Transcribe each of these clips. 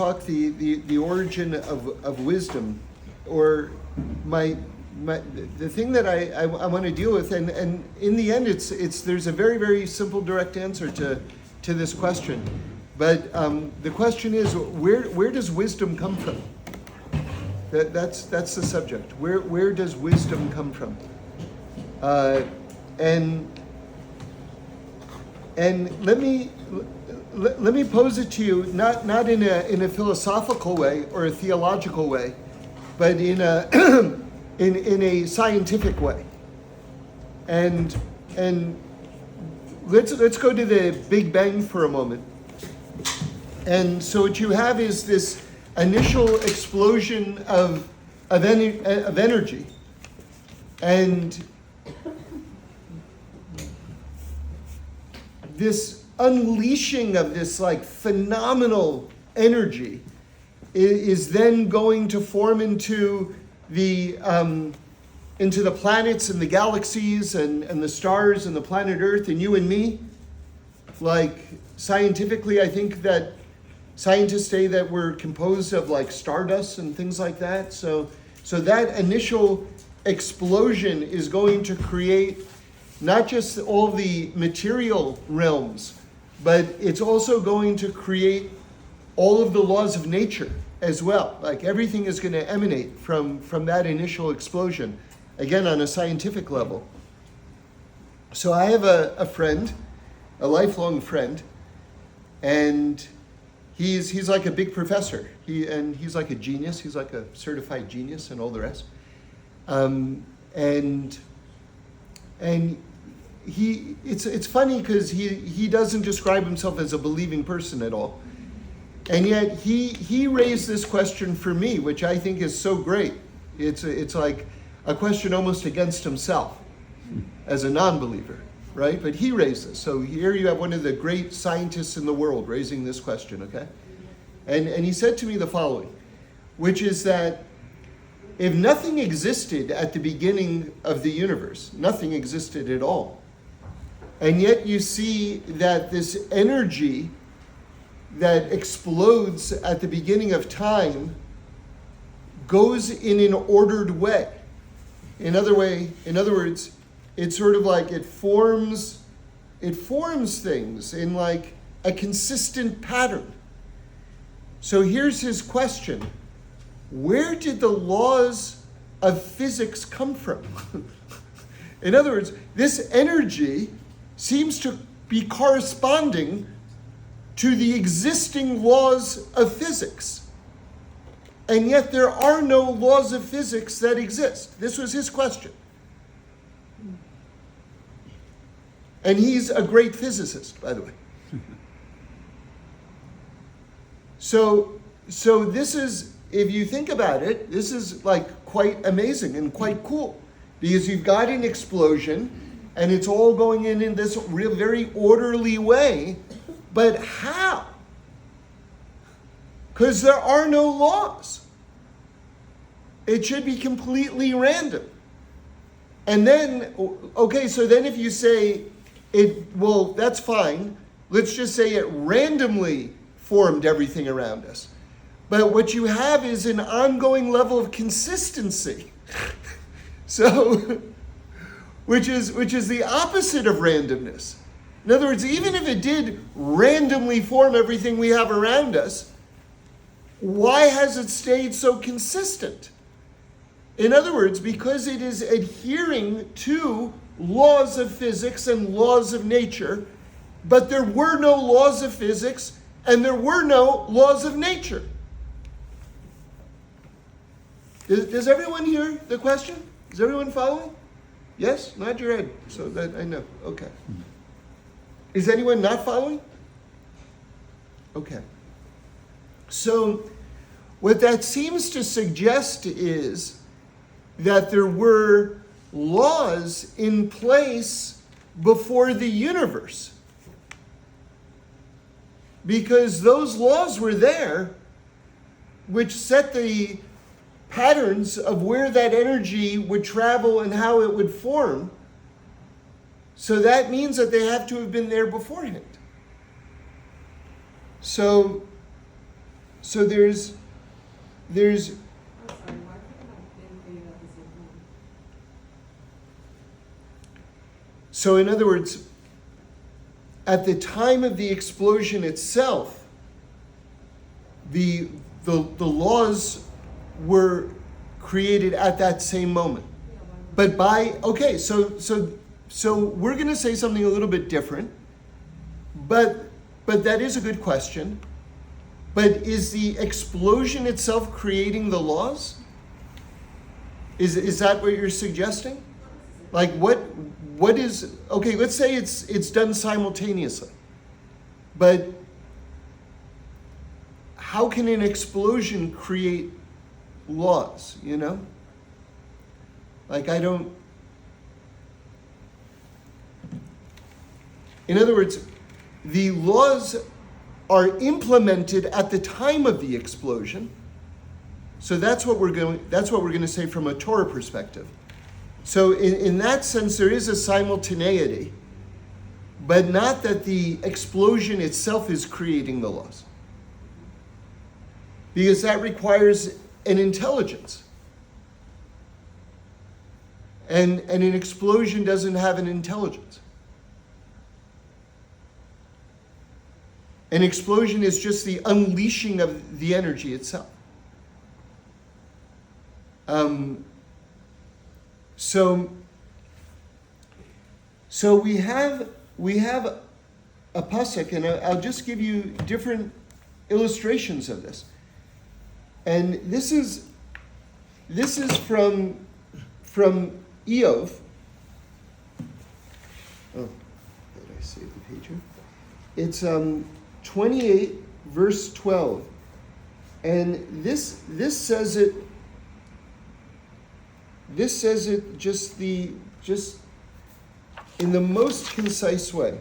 talk the origin of wisdom, or the thing that I want to deal with, and in the end it's there's a very, very simple direct answer to this question, but the question is, where does wisdom come from? That's the subject. Where does wisdom come from? And let me pose it to you, not in a philosophical way or a theological way, but in a in a scientific way. And let's go to the Big Bang for a moment. And so what you have is this initial explosion of energy, and this unleashing of this like phenomenal energy is then going to form into the planets and the galaxies and the stars and the planet Earth and you and me. Like scientifically, I think that scientists say that we're composed of like stardust and things like that. So that initial explosion is going to create not just all the material realms, but it's also going to create all of the laws of nature as well. Like everything is going to emanate from that initial explosion, again on a scientific level. So I have a friend, a lifelong friend, and he's like a big professor. He's like a genius. He's like a certified genius and all the rest. And it's funny because he doesn't describe himself as a believing person at all. And yet he raised this question for me, which I think is so great. It's like a question almost against himself as a non-believer, right? But he raised this. So here you have one of the great scientists in the world raising this question, okay? And he said to me the following, which is that if nothing existed at the beginning of the universe, nothing existed at all, and yet you see that this energy that explodes at the beginning of time goes in an ordered way. In other words, it's sort of like it forms things in like a consistent pattern. So here's his question. Where did the laws of physics come from? In other words, this energy seems to be corresponding to the existing laws of physics. And yet there are no laws of physics that exist. This was his question. And he's a great physicist, by the way. So this is, if you think about it, this is like quite amazing and quite cool, because you've got an explosion and it's all going in this very orderly way. But how? Because there are no laws. It should be completely random. And then, okay, so then if you say well, that's fine. Let's just say it randomly formed everything around us. But what you have is an ongoing level of consistency. So, which is the opposite of randomness. In other words, even if it did randomly form everything we have around us, why has it stayed so consistent? In other words, because it is adhering to laws of physics and laws of nature, but there were no laws of physics and there were no laws of nature. Does everyone hear the question? Is everyone following? Yes? Nod your head so that I know. Okay. Is anyone not following? Okay. So what that seems to suggest is that there were laws in place before the universe. Because those laws were there, which set the patterns of where that energy would travel and how it would form. So that means that they have to have been there beforehand. So So there's so in other words, at the time of the explosion itself, the laws were created at that same moment. But so we're going to say something a little bit different, but that is a good question. But is the explosion itself creating the laws? Is that what you're suggesting? Like what is, okay, let's say it's done simultaneously. But how can an explosion create laws, you know? Like in other words, the laws are implemented at the time of the explosion. So that's what we're going to say from a Torah perspective. So in that sense, there is a simultaneity, but not that the explosion itself is creating the laws. Because that requires an intelligence. And an explosion doesn't have an intelligence. An explosion is just the unleashing of the energy itself. So we have a pasuk, and I'll just give you different illustrations of this. And this is from Eov. Oh, did I save the page here? It's 28 verse 12, and this says it. This says it just in the most concise way.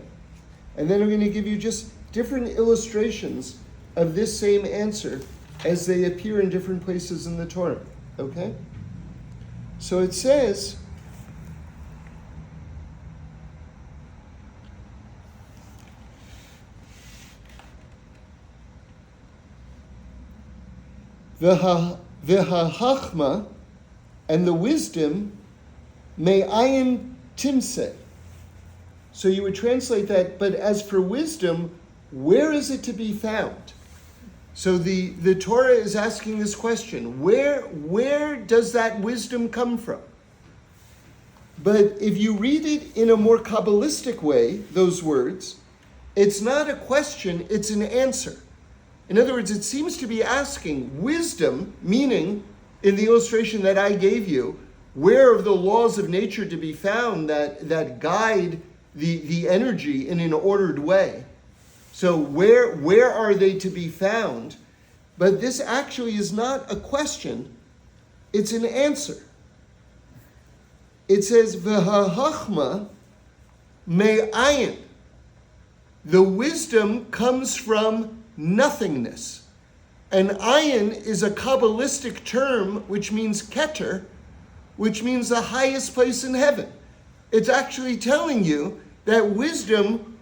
And then I'm going to give you just different illustrations of this same answer as they appear in different places in the Torah. Okay? So it says, V'ha'chachma, and the wisdom, me'ayin timse. So you would translate that, but as for wisdom, where is it to be found? So the Torah is asking this question, where does that wisdom come from? But if you read it in a more Kabbalistic way, those words, it's not a question, it's an answer. In other words, it seems to be asking wisdom, meaning, in the illustration that I gave you, where are the laws of nature to be found that guide the energy in an ordered way? So where are they to be found? But this actually is not a question, it's an answer. It says, V'ha'chachma me'ayin. The wisdom comes from nothingness. And ayin is a Kabbalistic term which means keter, which means the highest place in heaven. It's actually telling you that wisdom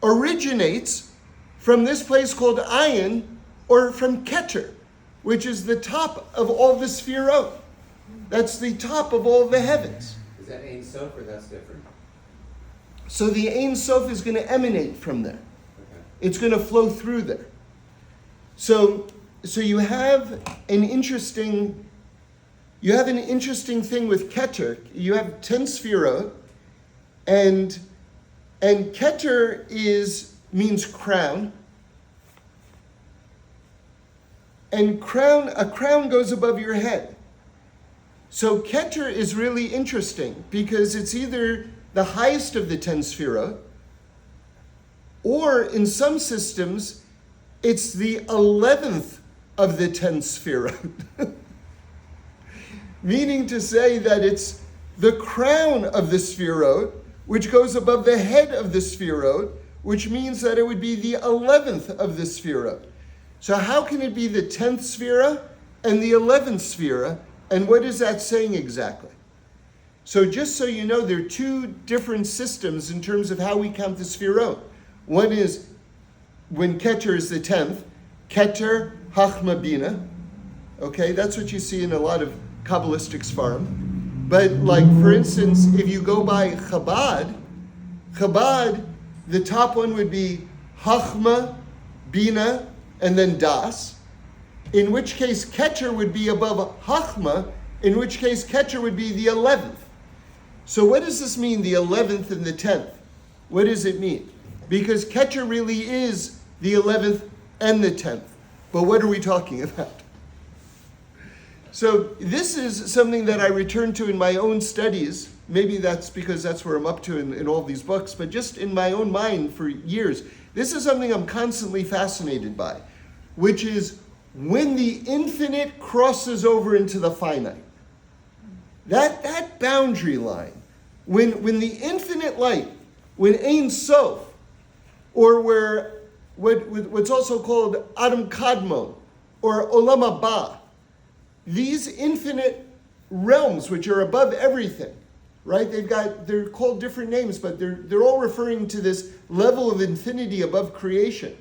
originates from this place called ayin, or from keter, which is the top of all the sefirot. That's the top of all the heavens. Is that Ein Sof or that's different? So the Ein Sof is going to emanate from there. Okay. It's going to flow through there. So you have an interesting thing with Keter. You have 10 sefirot, and Keter means crown. And a crown goes above your head. So Keter is really interesting because it's either the highest of the 10 sefirot, or in some systems, it's the 11th of the 10 sefirot. Meaning to say that it's the crown of the sefirot, which goes above the head of the sefirot, which means that it would be the 11th of the sefirot. So how can it be the 10th sefirah and the 11th sefirah? And what is that saying exactly? So just so you know, there are two different systems in terms of how we count the sefirot. One is when Keter is the 10th, Keter Chachma Bina. Okay, that's what you see in a lot of Kabbalistic Sfarim. But like, for instance, if you go by Chabad, the top one would be Chachma, Bina, and then Das. In which case Keter would be above Chachma, in which case Keter would be the 11th. So what does this mean, the 11th and the 10th? What does it mean? Because Keter really is the 11th and the 10th. But what are we talking about? So this is something that I return to in my own studies. Maybe that's because that's where I'm up to in all these books, but just in my own mind for years. This is something I'm constantly fascinated by, which is when the infinite crosses over into the finite. That boundary line, when the infinite light, when Ein Sof, or where what's also called Adam Kadmon, or Olam Haba, these infinite realms which are above everything, right? They're called different names, but they're all referring to this level of infinity above creation.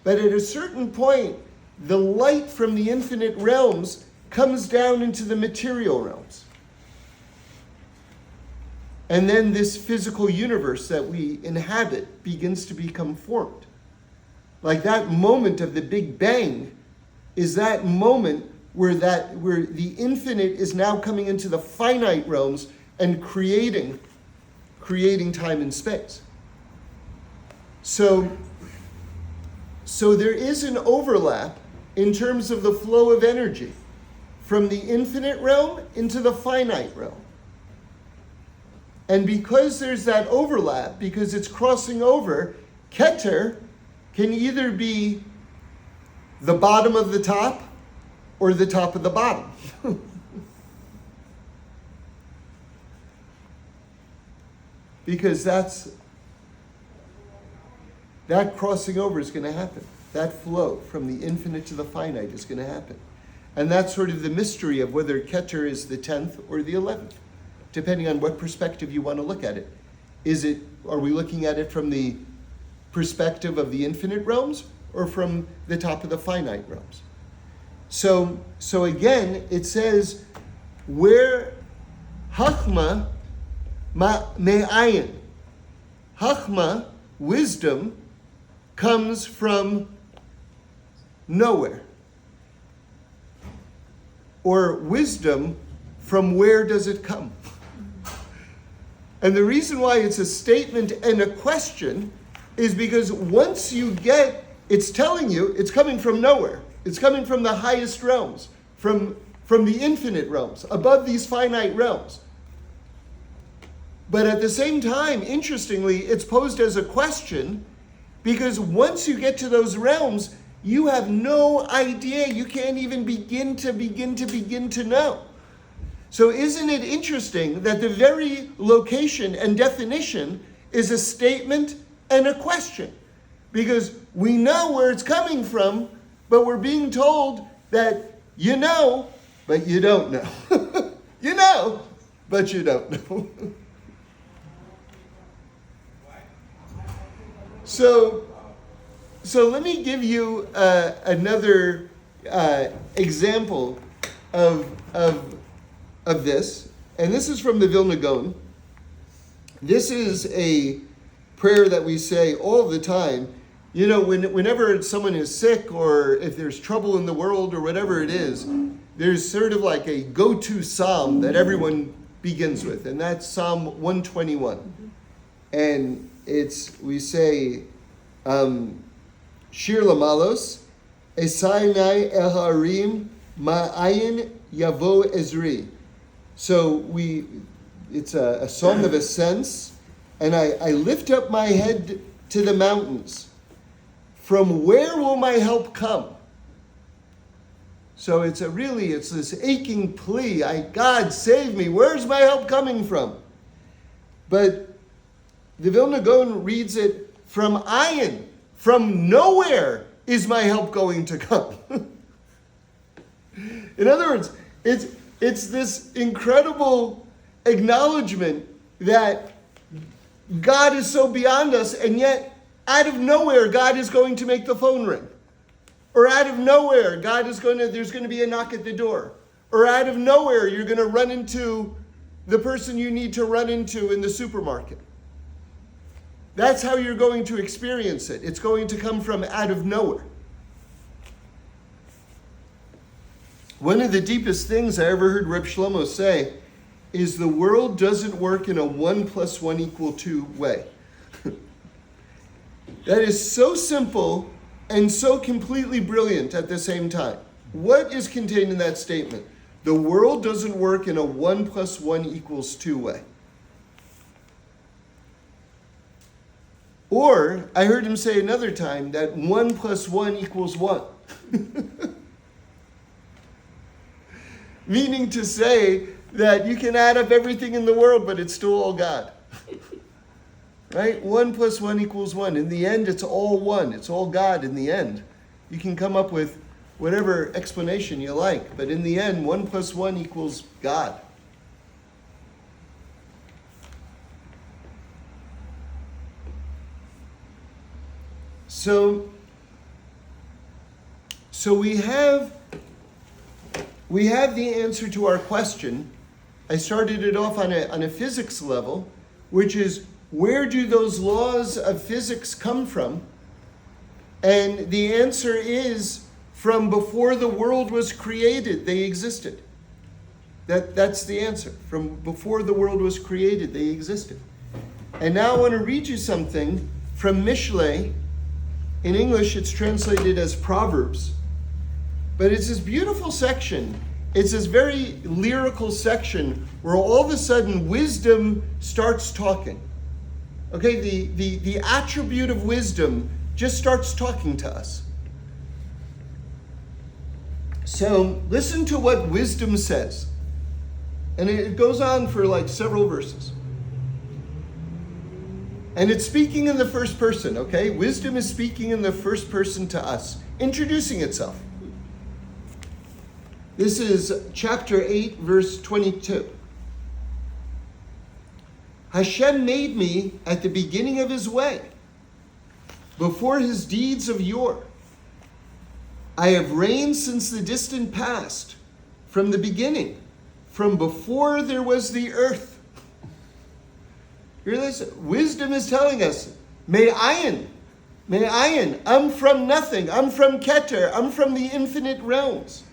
But at a certain point, the light from the infinite realms comes down into the material realms. And then this physical universe that we inhabit begins to become formed. Like that moment of the Big Bang is that moment where the infinite is now coming into the finite realms and creating time and space. So there is an overlap in terms of the flow of energy from the infinite realm into the finite realm. And because there's that overlap, because it's crossing over, Keter can either be the bottom of the top or the top of the bottom. Because that crossing over is going to happen. That flow from the infinite to the finite is going to happen. And that's sort of the mystery of whether Keter is the 10th or the 11th, depending on what perspective you want to look at it. Are we looking at it from the perspective of the infinite realms or from the top of the finite realms? So again, it says, where Chachma me'ayin. Chachma, wisdom, comes from nowhere. Or wisdom, from where does it come? And the reason why it's a statement and a question is because once you it's telling you it's coming from nowhere. It's coming from the highest realms, from the infinite realms, above these finite realms. But at the same time, interestingly, it's posed as a question because once you get to those realms, you have no idea. You can't even begin to know. So isn't it interesting that the very location and definition is a statement and a question? Because we know where it's coming from, but we're being told that you know, but you don't know. You know, but you don't know. So let me give you another example of this, and this is from the Vilna Gaon. This is a prayer that we say all the time. You know, whenever someone is sick or if there's trouble in the world or whatever it is, there's sort of like a go-to psalm that everyone begins with, and that's Psalm 121. And we say, Shir Lamalos, Esainai El Harim, Ma'ayin Yavo Ezri. So it's a song of ascents, and I lift up my head to the mountains. From where will my help come? So it's this aching plea. God, save me. Where's my help coming from? But the Vilna Gaon reads it from ayin. From nowhere is my help going to come. In other words, it's this incredible acknowledgement that God is so beyond us, and yet out of nowhere, God is going to make the phone ring. Or out of nowhere, there's going to be a knock at the door. Or out of nowhere, you're going to run into the person you need to run into in the supermarket. That's how you're going to experience it. It's going to come from out of nowhere. One of the deepest things I ever heard Reb Shlomo say is the world doesn't work in a 1 + 1 = 2 way. That is so simple and so completely brilliant at the same time. What is contained in that statement? The world doesn't work in a 1 + 1 = 2 way. Or, I heard him say another time that 1 + 1 = 1. Meaning to say that you can add up everything in the world, but it's still all God. Right? 1 + 1 = 1. In the end, it's all one. It's all God in the end. You can come up with whatever explanation you like, but in the end, 1 + 1 = God. So we have the answer to our question. I started it off on a physics level, which is, where do those laws of physics come from? And the answer is, from before the world was created, they existed. That's the answer. From before the world was created, they existed. And now I want to read you something from Mishlei. In English, it's translated as Proverbs. But it's this beautiful section. It's this very lyrical section where all of a sudden wisdom starts talking. Okay, the attribute of wisdom just starts talking to us. So listen to what wisdom says. And it goes on for like several verses. And it's speaking in the first person, okay? Wisdom is speaking in the first person to us, introducing itself. This is chapter 8, verse 22. Hashem made me at the beginning of his way, before his deeds of yore. I have reigned since the distant past, from the beginning, from before there was the earth. Here, listen. Wisdom is telling us, Me'ayin, I'm from nothing, I'm from Keter, I'm from the infinite realms.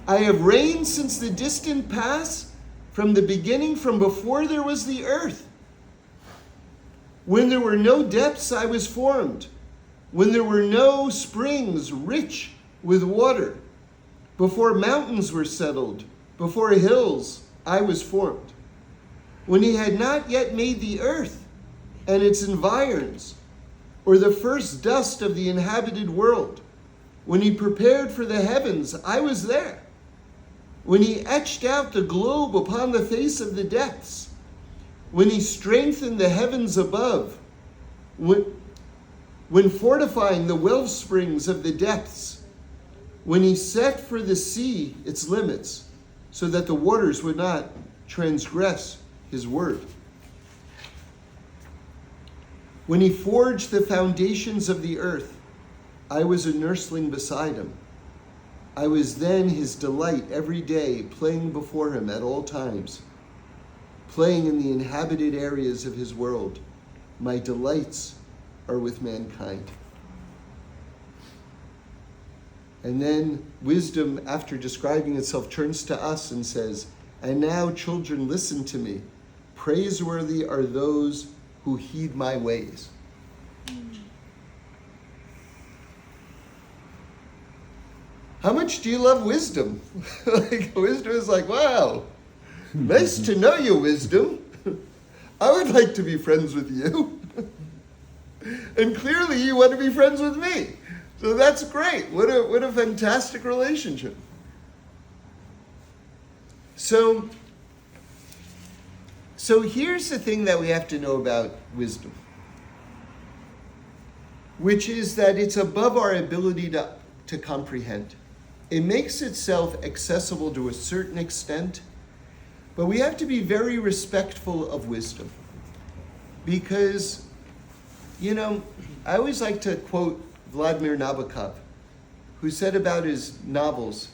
I have reigned since the distant past, from the beginning, from before there was the earth. When there were no depths, I was formed. When there were no springs rich with water. Before mountains were settled, before hills, I was formed. When he had not yet made the earth and its environs, or the first dust of the inhabited world. When he prepared for the heavens, I was there. When he etched out the globe upon the face of the depths, when he strengthened the heavens above, when fortifying the well springs of the depths, when he set for the sea its limits, so that the waters would not transgress his word. When he forged the foundations of the earth, I was a nursling beside him. I was then his delight every day, playing before him at all times, playing in the inhabited areas of his world. My delights are with mankind. And then wisdom, after describing itself, turns to us and says, and now, children, listen to me. Praiseworthy are those who heed my ways. How much do you love wisdom? Wisdom is like, wow, nice to know you, wisdom. I would like to be friends with you. And clearly you want to be friends with me. So that's great. What a fantastic relationship. So here's the thing that we have to know about wisdom, which is that it's above our ability to comprehend. It makes itself accessible to a certain extent, but we have to be very respectful of wisdom. Because, I always like to quote Vladimir Nabokov. who said about his novels,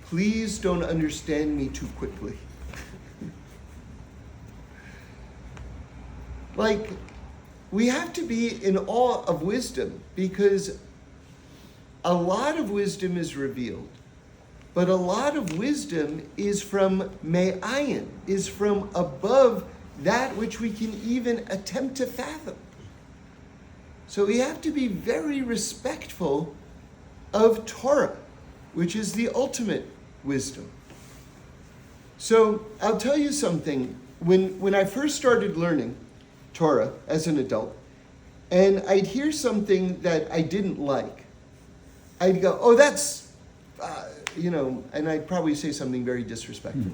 "Please don't understand me too quickly." Like, we have to be in awe of wisdom, because a lot of wisdom is revealed, but a lot of wisdom is from MINYAN, is from above that which we can even attempt to fathom. So we have to be very respectful of Torah, which is the ultimate wisdom. So I'll tell you something. When I first started learning Torah as an adult, and I'd hear something that I didn't like, I'd go, "Oh, that's, and I'd probably say something very disrespectful.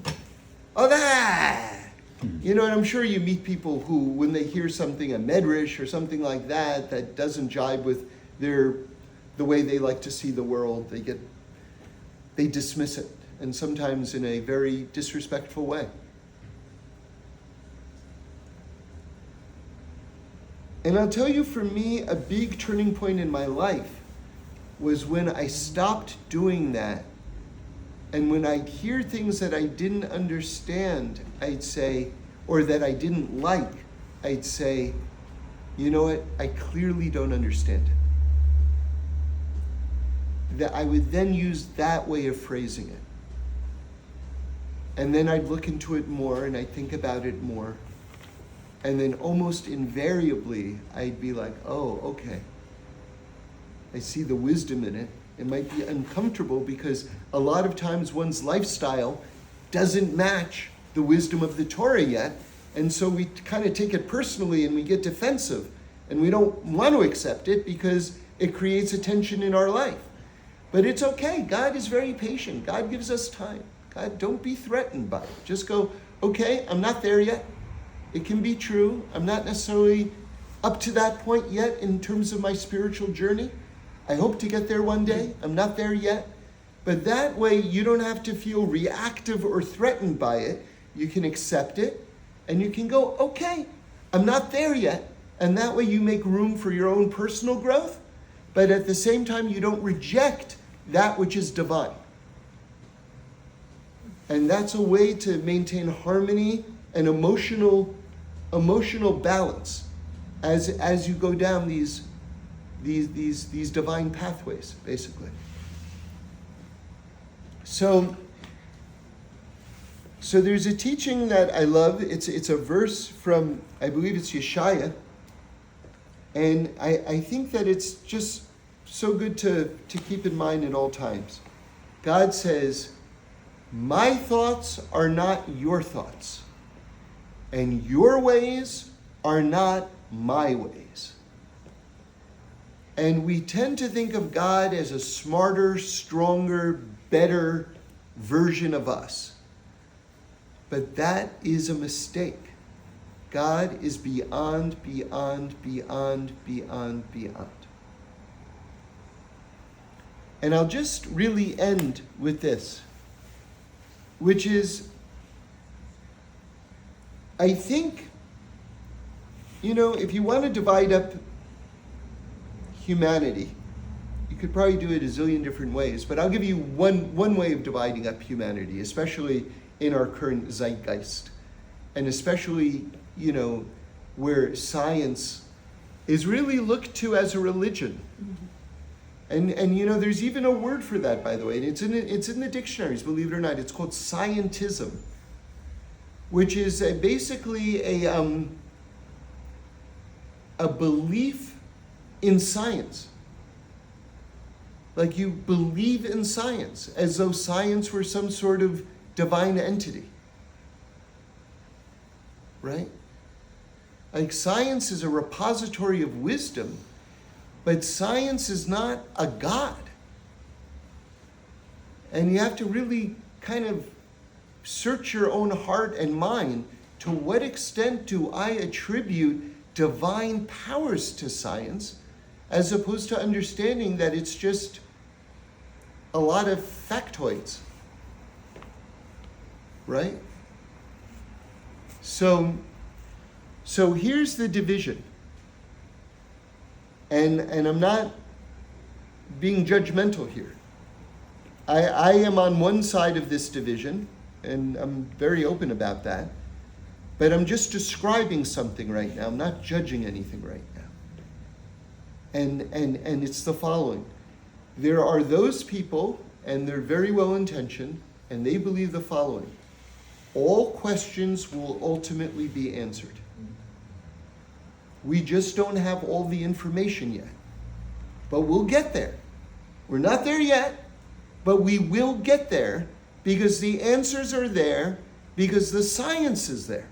Oh, that! And I'm sure you meet people who, when they hear something, a medrash or something like that, that doesn't jibe with the way they like to see the world, they dismiss it, and sometimes in a very disrespectful way. And I'll tell you, for me, a big turning point in my life was when I stopped doing that. And when I'd hear things that I didn't understand, I'd say, or that I didn't like, I'd say, "You know what? I clearly don't understand it." That I would then use that way of phrasing it. And then I'd look into it more and I'd think about it more. And then almost invariably, I'd be like, "Oh, okay. I see the wisdom in it." It might be uncomfortable because a lot of times one's lifestyle doesn't match the wisdom of the Torah yet. And so we kind of take it personally and we get defensive. And we don't want to accept it because it creates a tension in our life. But it's okay. God is very patient. God gives us time. God, don't be threatened by it. Just go, "Okay, I'm not there yet. It can be true. I'm not necessarily up to that point yet in terms of my spiritual journey. I hope to get there one day. I'm not there yet." But that way you don't have to feel reactive or threatened by it. You can accept it and you can go, "Okay, I'm not there yet." And that way you make room for your own personal growth, but at the same time you don't reject that which is divine. And that's a way to maintain harmony and emotional balance as you go down these divine pathways, basically. So there's a teaching that I love. It's a verse from, I believe it's Yeshaya, and I think that it's just so good to keep in mind at all times. God says, "My thoughts are not your thoughts, and your ways are not my ways." And we tend to think of God as a smarter, stronger, better version of us. But that is a mistake. God is beyond, beyond, beyond, beyond, beyond. And I'll just really end with this, which is, I think, if you want to divide up humanity, you could probably do it a zillion different ways, but I'll give you one way of dividing up humanity, especially in our current zeitgeist, and especially, where science is really looked to as a religion. And there's even a word for that, by the way, and it's in the dictionaries, believe it or not. It's called scientism, which is basically a belief in science. Like, you believe in science as though science were some sort of divine entity, right? Like, science is a repository of wisdom, but science is not a God. And you have to really kind of search your own heart and mind. To what extent do I attribute divine powers to science, as opposed to understanding that it's just a lot of factoids, right? So here's the division. And I'm not being judgmental here. I am on one side of this division, and I'm very open about that. But I'm just describing something right now. I'm not judging anything right now. And it's the following. There are those people, and they're very well intentioned, and they believe the following. All questions will ultimately be answered. We just don't have all the information yet. But we'll get there. We're not there yet, but we will get there because the answers are there, because the science is there.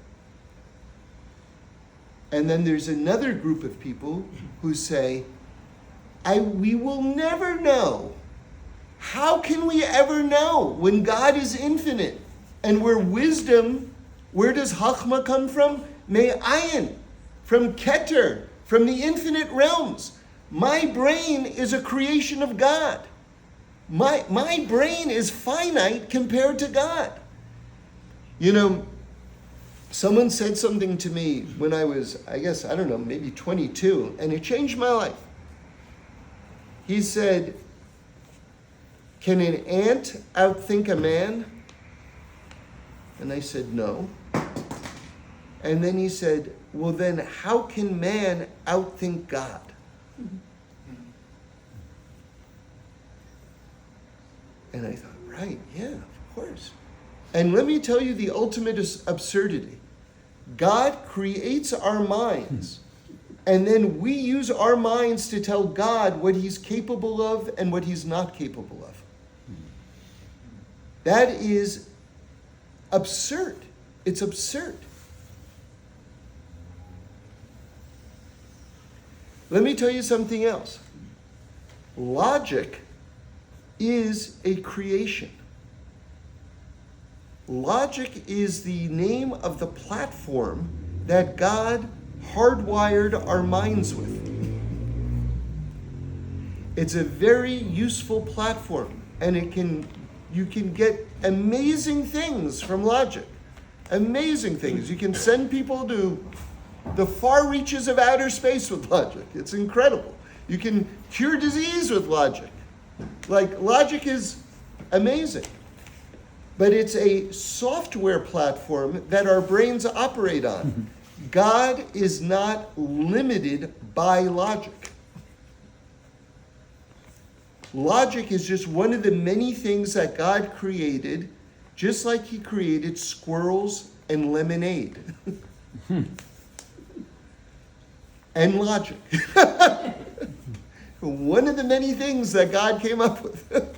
And then there's another group of people who say, we will never know. How can we ever know when God is infinite? And where wisdom, where does Chachma come from? Me'ayin, from Keter, from the infinite realms. My brain is a creation of God. My brain is finite compared to God. You know, someone said something to me when I was, maybe 22, and it changed my life. He said, "Can an ant outthink a man?" And I said, "No." And then he said, "Well, then how can man outthink God?" And I thought, right, yeah, of course. And let me tell you the ultimate absurdity. God creates our minds, and then we use our minds to tell God what he's capable of and what he's not capable of. That is absurd. It's absurd. Let me tell you something else. Logic is a creation. Logic is the name of the platform that God hardwired our minds with. It's a very useful platform, and you can get amazing things from logic. Amazing things. You can send people to the far reaches of outer space with logic. It's incredible. You can cure disease with logic. Like, logic is amazing. But it's a software platform that our brains operate on. God is not limited by logic. Logic is just one of the many things that God created, just like he created squirrels and lemonade. And logic. One of the many things that God came up with.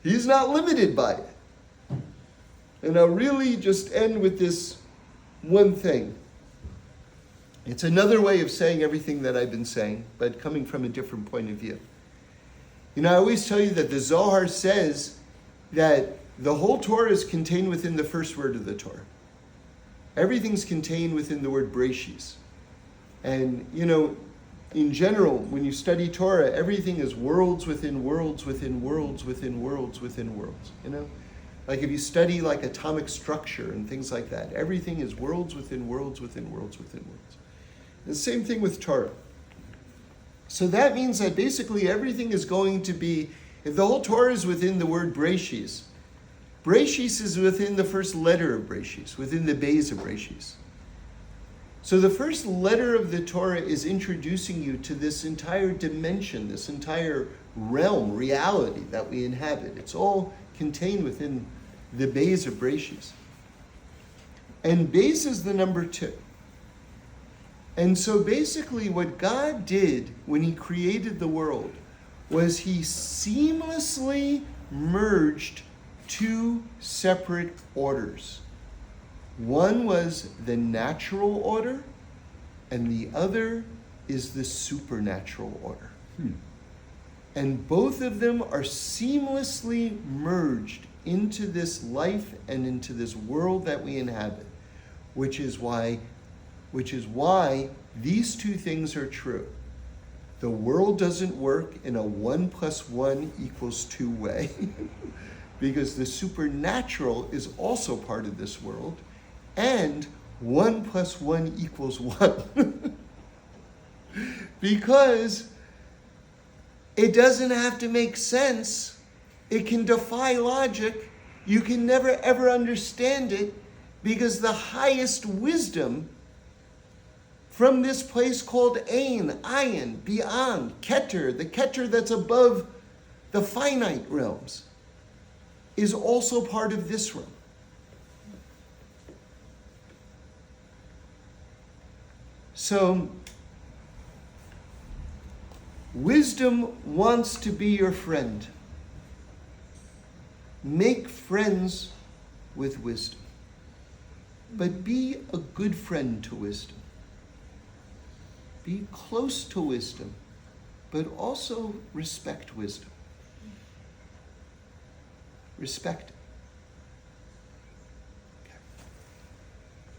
He's not limited by it. And I'll really just end with this one thing. It's another way of saying everything that I've been saying, but coming from a different point of view. You know, I always tell you that the Zohar says that the whole Torah is contained within the first word of the Torah. Everything's contained within the word Breshis. And, you know, in general, when you study Torah, everything is worlds within worlds within worlds within worlds within worlds, you know? Like if you study like atomic structure and things like that, everything is worlds within worlds within worlds within worlds. And the same thing with Torah. So that means that basically everything is going to be, if the whole Torah is within the word Breshis, Breshis is within the first letter of Breshis, within the base of Breshis. So the first letter of the Torah is introducing you to this entire dimension, this entire realm, reality that we inhabit. It's all contained within the base of Breshis. And base is the number 2. And so basically what God did when he created the world was he seamlessly merged 2 separate orders. One was the natural order, and the other is the supernatural order. And both of them are seamlessly merged into this life and into this world that we inhabit, which is why these 2 things are true. The world doesn't work in a 1 + 1 = 2 way, because the supernatural is also part of this world, and 1 + 1 = 1. Because It doesn't have to make sense. It can defy logic. You can never ever understand it because the highest wisdom from this place called Ein, Ayin, beyond, Keter, the Keter that's above the finite realms, is also part of this realm. So, wisdom wants to be your friend. Make friends with wisdom. But be a good friend to wisdom. Be close to wisdom, but also respect wisdom. Respect it.